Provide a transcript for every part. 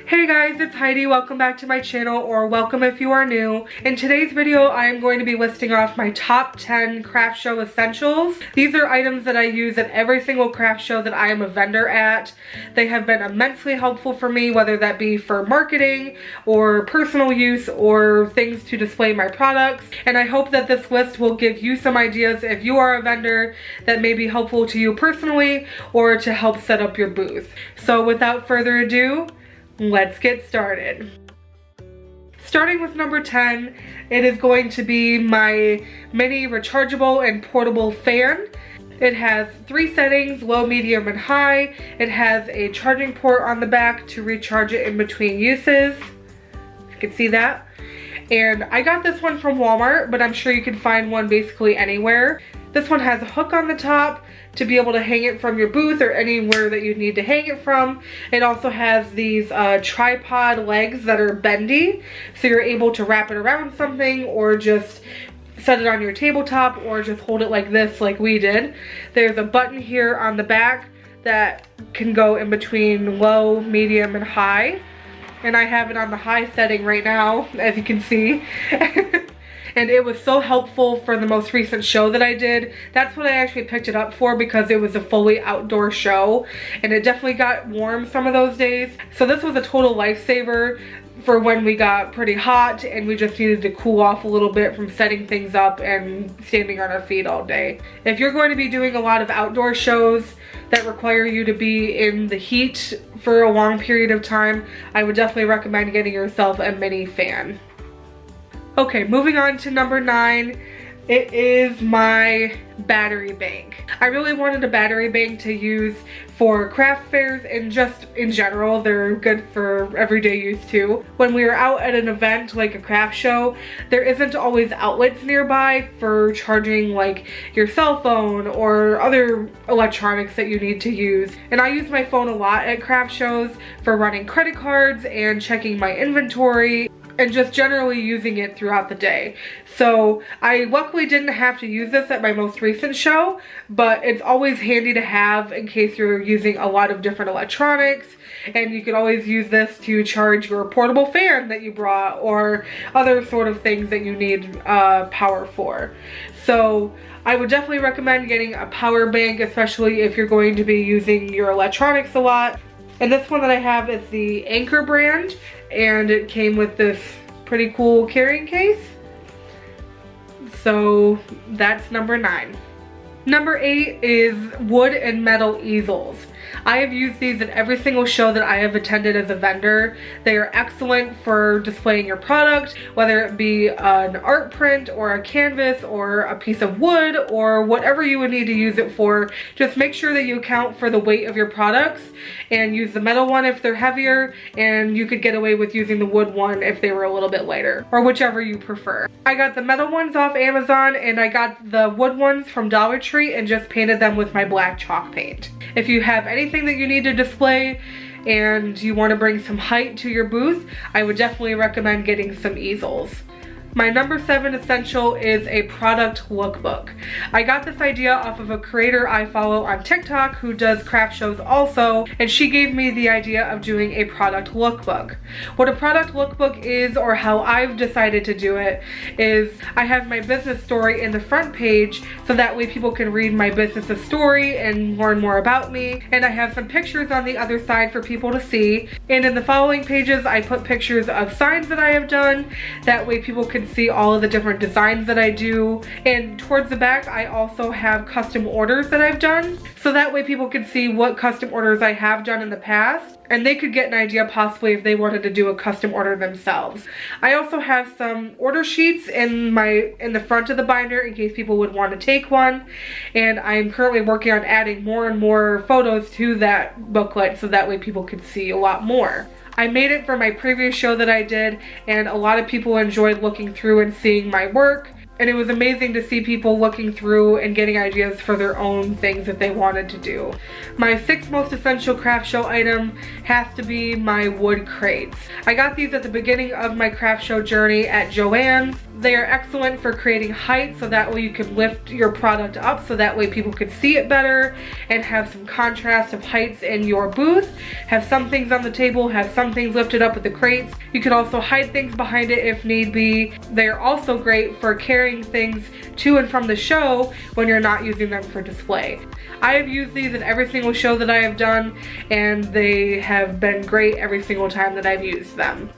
Hey guys, it's Heidi. Welcome back to my channel, or welcome if you are new. In today's video, I am going to be listing off my top 10 craft show essentials. These are items that I use at every single craft show that I am a vendor at. They have been immensely helpful for me, whether that be for marketing or personal use or things to display my products. And I hope that this list will give you some ideas if you are a vendor that may be helpful to you personally or to help set up your booth. So without further ado, let's get started. Starting with number 10, it is going to be my mini rechargeable and portable fan. It has 3 settings, low, medium, and high. It has a charging port on the back to recharge it in between uses. You can see that. And I got this one from Walmart, but I'm sure you can find one basically anywhere. This one has a hook on the top to be able to hang it from your booth or anywhere that you need to hang it from. It also has these tripod legs that are bendy, so you're able to wrap it around something or just set it on your tabletop or just hold it like this like we did. There's a button here on the back that can go in between low, medium, and high. And I have it on the high setting right now, as you can see. And it was so helpful for the most recent show that I did. That's what I actually picked it up for, because it was a fully outdoor show and it definitely got warm some of those days. So this was a total lifesaver for when we got pretty hot and we just needed to cool off a little bit from setting things up and standing on our feet all day. If you're going to be doing a lot of outdoor shows that require you to be in the heat for a long period of time, I would definitely recommend getting yourself a mini fan. Okay, moving on to number 9, it is my battery bank. I really wanted a battery bank to use for craft fairs and just in general. They're good for everyday use too. When we are out at an event like a craft show, there isn't always outlets nearby for charging like your cell phone or other electronics that you need to use. And I use my phone a lot at craft shows for running credit cards and checking my inventory and just generally using it throughout the day. So I luckily didn't have to use this at my most recent show, but it's always handy to have in case you're using a lot of different electronics, and you can always use this to charge your portable fan that you brought or other sort of things that you need power for. So I would definitely recommend getting a power bank, especially if you're going to be using your electronics a lot. And this one that I have is the Anchor brand, and it came with this pretty cool carrying case. So that's number 9. Number 8 is wood and metal easels. I have used these at every single show that I have attended as a vendor. They are excellent for displaying your product, whether it be an art print or a canvas or a piece of wood or whatever you would need to use it for. Just make sure that you account for the weight of your products and use the metal one if they're heavier, and you could get away with using the wood one if they were a little bit lighter, or whichever you prefer. I got the metal ones off Amazon and I got the wood ones from Dollar Tree and just painted them with my black chalk paint. If you have anything that you need to display and you want to bring some height to your booth, I would definitely recommend getting some easels. My number 7 essential is a product lookbook. I got this idea off of a creator I follow on TikTok who does craft shows also, and she gave me the idea of doing a product lookbook. What a product lookbook is, or how I've decided to do it, is I have my business story in the front page so that way people can read my business's story and learn more about me, and I have some pictures on the other side for people to see. And in the following pages I put pictures of signs that I have done, that way people can see all of the different designs that I do. And towards the back I also have custom orders that I've done, so that way people can see what custom orders I have done in the past, and they could get an idea possibly if they wanted to do a custom order themselves. I also have some order sheets in the front of the binder in case people would want to take one, and I'm currently working on adding more and more photos to that booklet so that way people could see a lot more. I made it for my previous show that I did, and a lot of people enjoyed looking through and seeing my work. And it was amazing to see people looking through and getting ideas for their own things that they wanted to do. My 6th most essential craft show item has to be my wood crates. I got these at the beginning of my craft show journey at Joann's. They are excellent for creating height, so that way you can lift your product up so that way people could see it better and have some contrast of heights in your booth. Have some things on the table, have some things lifted up with the crates. You can also hide things behind it if need be. They're also great for carrying things to and from the show when you're not using them for display. I have used these in every single show that I have done, and they have been great every single time that I've used them.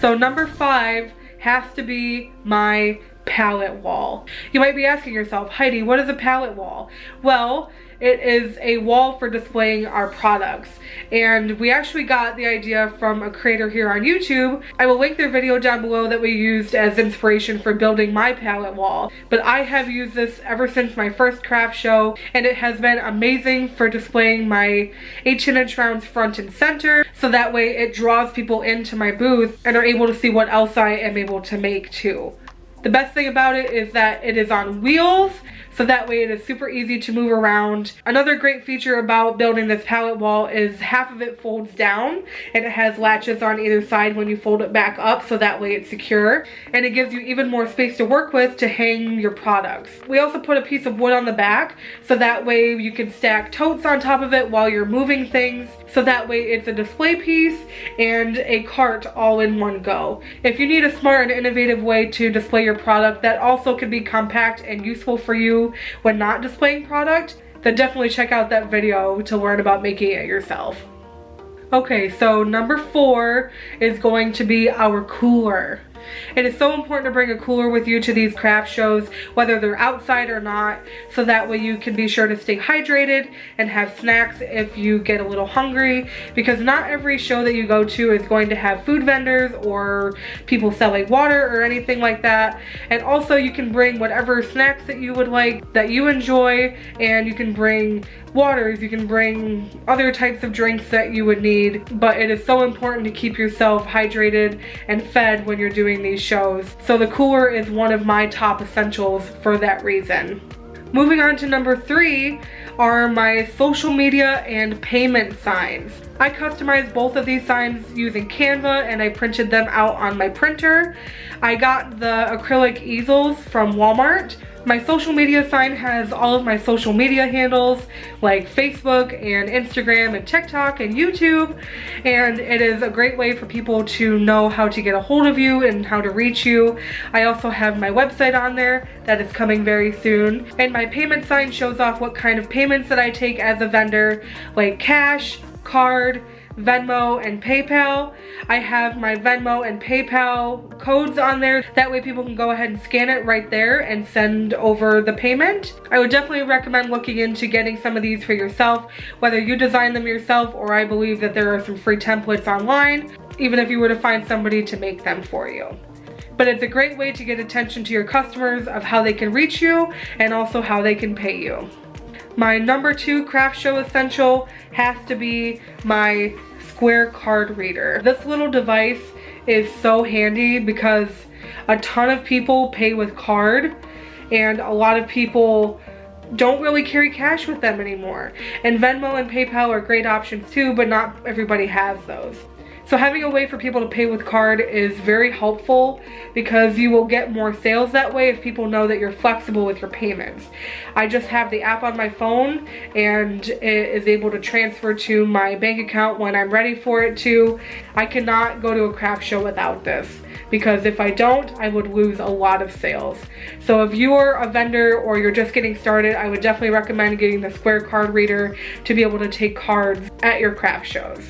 So number 5 has to be my pallet wall. You might be asking yourself, Heidi, what is a pallet wall? Well, it is a wall for displaying our products, and we actually got the idea from a creator here on YouTube. I will link their video down below that we used as inspiration for building my pallet wall, but I have used this ever since my first craft show, and it has been amazing for displaying my 18-inch rounds front and center, so that way it draws people into my booth and are able to see what else I am able to make too. The best thing about it is that it is on wheels, so that way it is super easy to move around. Another great feature about building this pallet wall is half of it folds down, and it has latches on either side when you fold it back up, so that way it's secure, and it gives you even more space to work with to hang your products. We also put a piece of wood on the back, so that way you can stack totes on top of it while you're moving things, so that way it's a display piece and a cart all in one go. If you need a smart and innovative way to display your product that also can be compact and useful for you when not displaying product, then definitely check out that video to learn about making it yourself. Okay, so number 4 is going to be our cooler. It is so important to bring a cooler with you to these craft shows, whether they're outside or not, so that way you can be sure to stay hydrated and have snacks if you get a little hungry, because not every show that you go to is going to have food vendors or people selling water or anything like that. And also you can bring whatever snacks that you would like, that you enjoy, and you can bring waters, you can bring other types of drinks that you would need, but it is so important to keep yourself hydrated and fed when you're doing these shows. So the cooler is one of my top essentials for that reason. Moving on to number 3 are my social media and payment signs. I customized both of these signs using Canva, and I printed them out on my printer. I got the acrylic easels from Walmart. My social media sign has all of my social media handles like Facebook and Instagram and TikTok and YouTube, and it is a great way for people to know how to get a hold of you and how to reach you. I also have my website on there that is coming very soon, and my payment sign shows off what kind of payments that I take as a vendor, like cash, card, Venmo, and PayPal. I have my Venmo and PayPal codes on there. That way people can go ahead and scan it right there and send over the payment. I would definitely recommend looking into getting some of these for yourself, whether you design them yourself or I believe that there are some free templates online, even if you were to find somebody to make them for you. But it's a great way to get attention to your customers of how they can reach you and also how they can pay you. My number 2 craft show essential has to be my square card reader. This little device is so handy because a ton of people pay with card, and a lot of people don't really carry cash with them anymore. And Venmo and PayPal are great options too, but not everybody has those. So having a way for people to pay with card is very helpful because you will get more sales that way if people know that you're flexible with your payments. I just have the app on my phone and it is able to transfer to my bank account when I'm ready for it to. I cannot go to a craft show without this because if I don't, I would lose a lot of sales. So if you are a vendor or you're just getting started, I would definitely recommend getting the Square card reader to be able to take cards at your craft shows.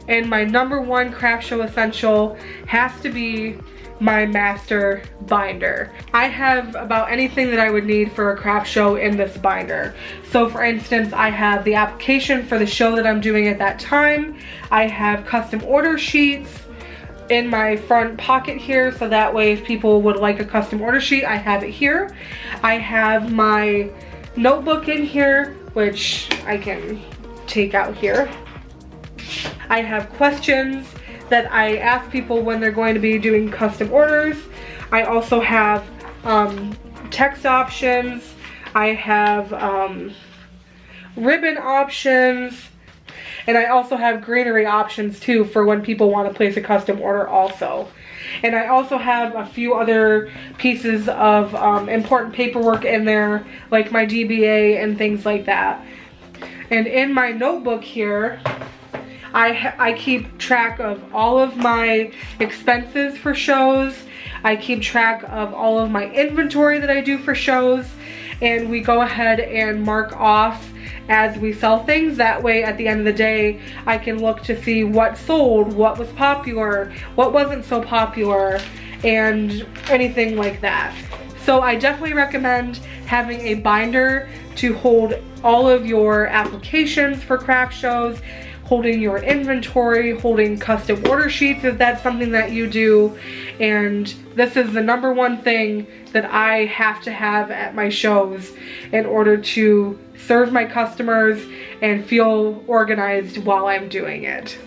And my number 1 craft show essential has to be my master binder. I have about anything that I would need for a craft show in this binder. So for instance, I have the application for the show that I'm doing at that time. I have custom order sheets in my front pocket here, so that way if people would like a custom order sheet, I have it here. I have my notebook in here, which I can take out here. I have questions that I ask people when they're going to be doing custom orders. I also have text options. I have ribbon options. And I also have greenery options too for when people want to place a custom order also. And I also have a few other pieces of important paperwork in there, like my DBA and things like that. And in my notebook here, I keep track of all of my expenses for shows. I keep track of all of my inventory that I do for shows. And we go ahead and mark off as we sell things. That way at the end of the day, I can look to see what sold, what was popular, what wasn't so popular, and anything like that. So I definitely recommend having a binder to hold all of your applications for craft shows, holding your inventory, holding custom order sheets if that's something that you do. And this is the #1 thing that I have to have at my shows in order to serve my customers and feel organized while I'm doing it.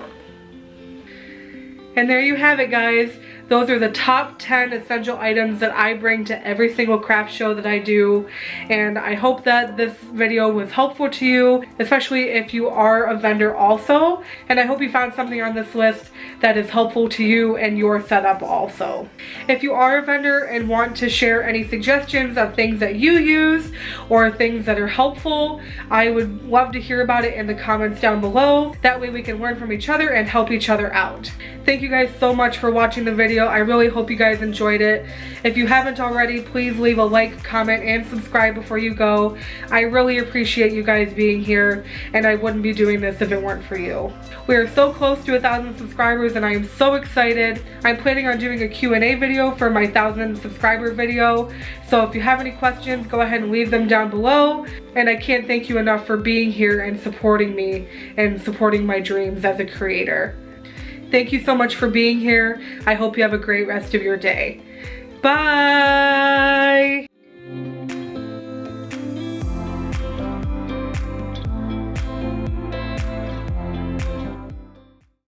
And there you have it, guys. Those are the top 10 essential items that I bring to every single craft show that I do. And I hope that this video was helpful to you, especially if you are a vendor also. And I hope you found something on this list that is helpful to you and your setup also. If you are a vendor and want to share any suggestions of things that you use or things that are helpful, I would love to hear about it in the comments down below. That way we can learn from each other and help each other out. Thank you guys so much for watching the video. I really hope you guys enjoyed it. If you haven't already, please leave a like, comment, and subscribe before you go. I really appreciate you guys being here, and I wouldn't be doing this if it weren't for you. We are so close to 1,000 subscribers, and I am so excited. I'm planning on doing a Q&A video for my 1,000 subscriber video. So if you have any questions, go ahead and leave them down below. And I can't thank you enough for being here and supporting me and supporting my dreams as a creator. Thank you so much for being here. I hope you have a great rest of your day. Bye!